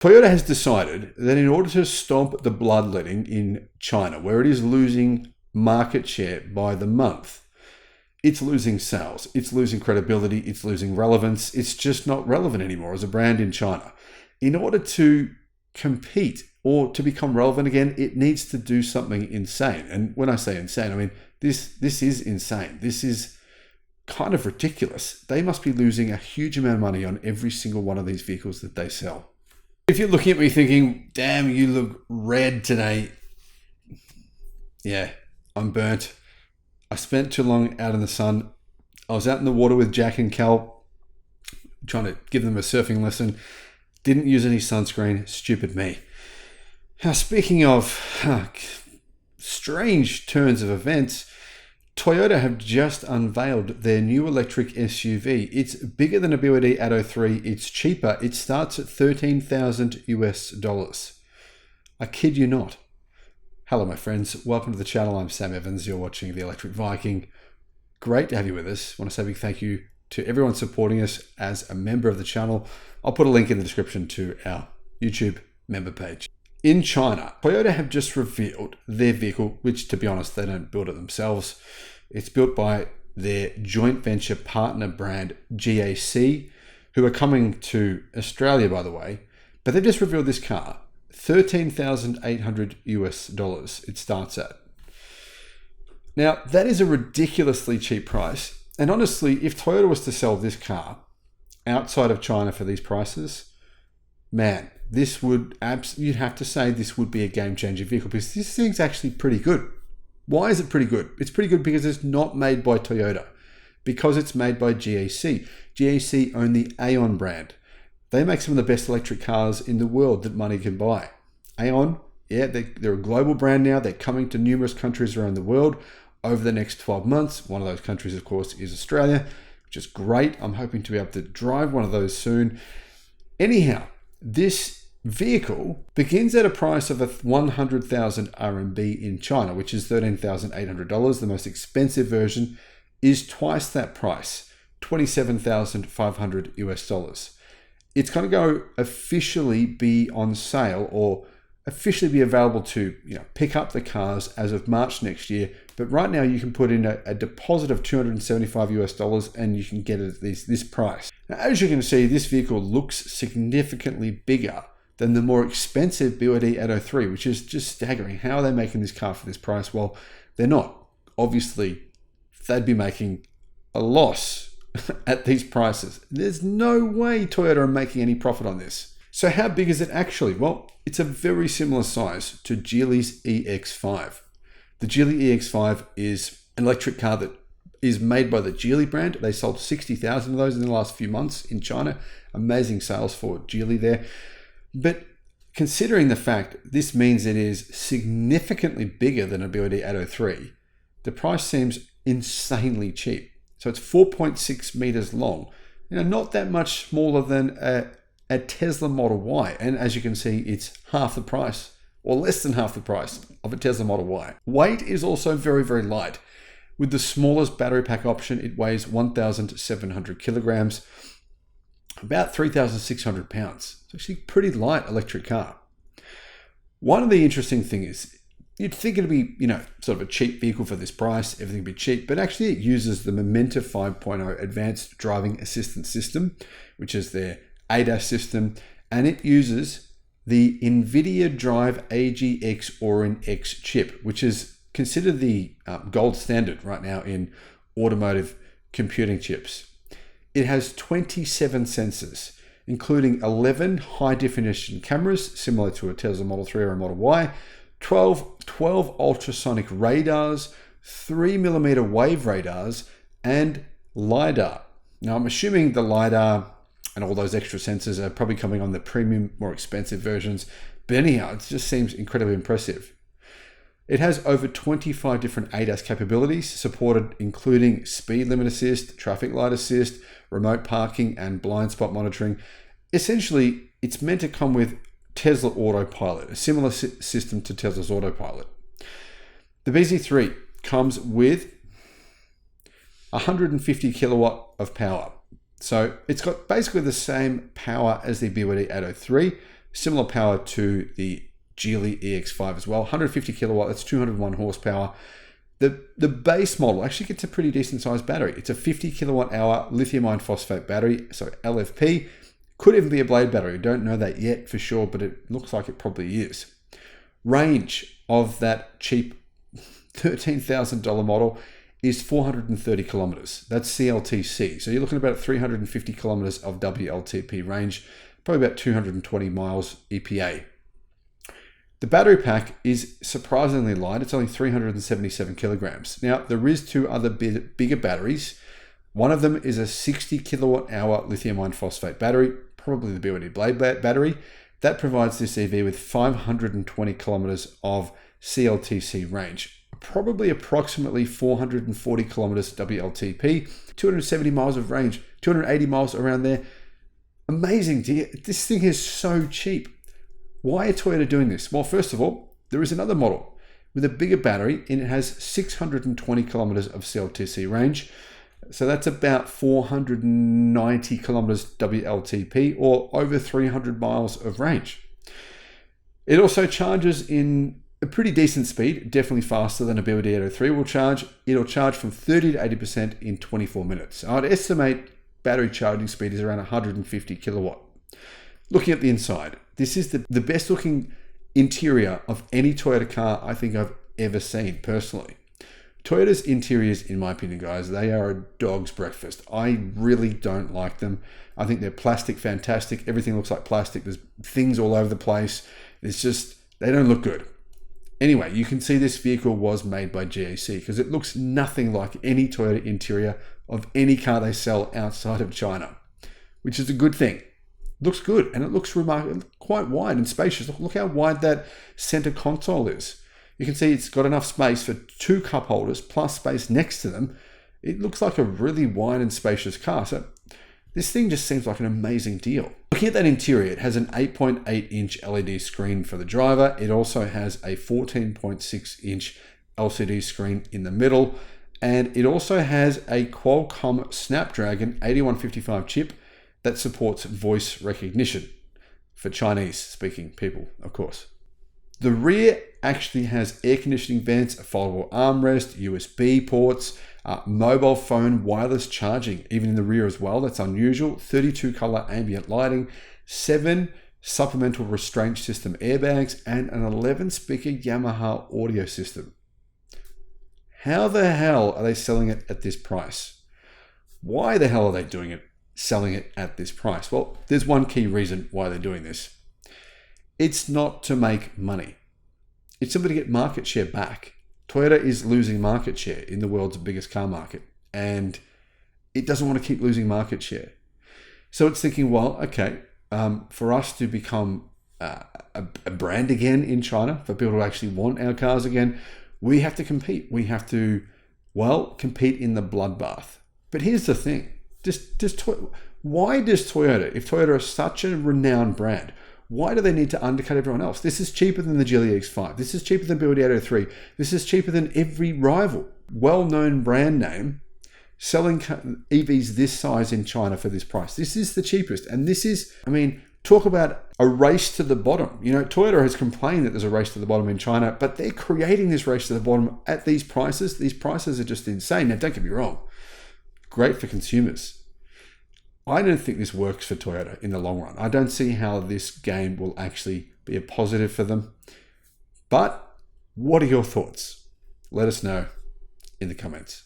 Toyota has decided that in order to stop the bloodletting in China, where it is losing market share by the month, it's losing sales, it's losing credibility, it's losing relevance. It's just not relevant anymore as a brand in China. In order to compete or to become relevant again, it needs to do something insane. And when I say insane, I mean, this is insane. This is kind of ridiculous. They must be losing a huge amount of money on every single one of these vehicles that they sell. If you're looking at me thinking, damn, you look red today. Yeah, I'm burnt. I spent too long out in the sun. I was out in the water with Jack and Cal, trying to give them a surfing lesson. Didn't use any sunscreen. Stupid me. Now, speaking of strange turns of events, Toyota have just unveiled their new electric SUV. It's bigger than a BYD Atto 3. It's cheaper. It starts at $13,000 US. I kid you not. Hello, my friends. Welcome to the channel. I'm Sam Evans. You're watching the Electric Viking. Great to have you with us. I want to say a big thank you to everyone supporting us as a member of the channel. I'll put a link in the description to our YouTube member page. In China, Toyota have just revealed their vehicle, which, to be honest, they don't build it themselves. It's built by their joint venture partner brand GAC, who are coming to Australia, by the way. But they've just revealed this car, $13,800 US it starts at. Now, that is a ridiculously cheap price. And honestly, if Toyota was to sell this car outside of China for these prices, man, this would you'd have to say this would be a game-changing vehicle, because this thing's actually pretty good. Why is it pretty good? It's pretty good because it's not made by Toyota, because it's made by GAC. GAC own the Aeon brand. They make some of the best electric cars in the world that money can buy. Aeon, yeah, they're a global brand now. They're coming to numerous countries around the world over the next 12 months. One of those countries, of course, is Australia, which is great. I'm hoping to be able to drive one of those soon. Anyhow, this vehicle begins at a price of 100,000 RMB in China, which is $13,800. The most expensive version is twice that price, $27,500 US. It's going to go officially be on sale, or officially be available to pick up the cars as of March next year. But right now you can put in a deposit of $275 US and you can get it at this price. Now, as you can see, this vehicle looks significantly bigger than the more expensive BYD Atto 3, which is just staggering. How are they making this car for this price? Well, they're not. Obviously, they'd be making a loss at these prices. There's no way Toyota are making any profit on this. So how big is it actually? Well, it's a very similar size to Geely's EX5. The Geely EX5 is an electric car that is made by the Geely brand. They sold 60,000 of those in the last few months in China. Amazing sales for Geely there. But considering the fact this means it is significantly bigger than a BYD Atto 3, the price seems insanely cheap. So it's 4.6 meters long, not that much smaller than a Tesla Model Y. And as you can see, it's half the price, or less than half the price of a Tesla Model Y. Weight is also very, very light. With the smallest battery pack option, it weighs 1,700 kilograms, about 3,600 pounds. It's actually a pretty light electric car. One of the interesting things is, you'd think it'd be, sort of a cheap vehicle for this price, everything would be cheap, but actually it uses the Momenta 5.0 Advanced Driving Assistance System, which is their ADAS system, and it uses the NVIDIA Drive AGX Orin X chip, which is considered the gold standard right now in automotive computing chips. It has 27 sensors, including 11 high-definition cameras, similar to a Tesla Model 3 or a Model Y, 12 ultrasonic radars, 3mm wave radars, and LiDAR. Now, I'm assuming the LiDAR and all those extra sensors are probably coming on the premium, more expensive versions, but anyhow, it just seems incredibly impressive. It has over 25 different ADAS capabilities supported, including speed limit assist, traffic light assist, remote parking, and blind spot monitoring. Essentially, it's meant to come with Tesla Autopilot, a similar system to Tesla's Autopilot. The bZ3 comes with 150 kilowatt of power. So it's got basically the same power as the BYD Atto 3, Similar power to the Geely EX5 as well. 150 kilowatt, that's 201 horsepower. The base model actually gets a pretty decent sized battery. It's a 50 kilowatt hour lithium iron phosphate battery, so LFP. Could even be a blade battery. We don't know that yet for sure, but it looks like it probably is. Range of that cheap $13,000 model is 430 kilometers. That's CLTC. So you're looking at about 350 kilometers of WLTP range, probably about 220 miles EPA. The battery pack is surprisingly light. It's only 377 kilograms. Now, there is two other bigger batteries. One of them is a 60 kilowatt hour lithium iron phosphate battery, probably the BYD blade battery. That provides this EV with 520 kilometers of CLTC range, probably approximately 440 kilometers WLTP, 270 miles of range, 280 miles around there. Amazing. This thing is so cheap. Why are Toyota doing this? Well, first of all, there is another model with a bigger battery and it has 620 kilometers of CLTC range. So that's about 490 kilometers WLTP, or over 300 miles of range. It also charges in a pretty decent speed, definitely faster than a BYD 803 will charge. It'll charge from 30 to 80% in 24 minutes. I'd estimate battery charging speed is around 150 kilowatt. Looking at the inside, this is the best looking interior of any Toyota car I think I've ever seen personally. Toyota's interiors, in my opinion, guys, they are a dog's breakfast. I really don't like them. I think they're plastic fantastic. Everything looks like plastic. There's things all over the place. It's just, they don't look good. Anyway, you can see this vehicle was made by GAC because it looks nothing like any Toyota interior of any car they sell outside of China, which is a good thing. Looks good, and it looks remarkable, quite wide and spacious. Look how wide that center console is. You can see it's got enough space for two cup holders plus space next to them. It looks like a really wide and spacious car. So this thing just seems like an amazing deal. Looking at that interior, it has an 8.8 inch LED screen for the driver. It also has a 14.6 inch LCD screen in the middle. And it also has a Qualcomm Snapdragon 8155 chip that supports voice recognition for Chinese speaking people, of course. The rear actually has air conditioning vents, a foldable armrest, USB ports, mobile phone wireless charging, even in the rear as well. That's unusual. 32 color ambient lighting, 7 supplemental restraint system airbags, and an 11 speaker Yamaha audio system. How the hell are they selling it at this price? Why the hell are they doing it? Selling it at this price? Well, there's one key reason why they're doing this. It's not to make money. It's simply to get market share back. Toyota is losing market share in the world's biggest car market, and it doesn't want to keep losing market share. So it's thinking, well, okay, for us to become a brand again in China, for people to actually want our cars again, we have to compete. We have to, well, compete in the bloodbath. But here's the thing. Why does Toyota, if Toyota is such a renowned brand, why do they need to undercut everyone else? This is cheaper than the Geely EX5. This is cheaper than BYD 803. This is cheaper than every rival. Well-known brand name selling EVs this size in China for this price. This is the cheapest. And this is, I mean, talk about a race to the bottom. You know, Toyota has complained that there's a race to the bottom in China, but they're creating this race to the bottom at these prices. These prices are just insane. Now, don't get me wrong. Great for consumers. I don't think this works for Toyota in the long run. I don't see how this game will actually be a positive for them. But what are your thoughts? Let us know in the comments.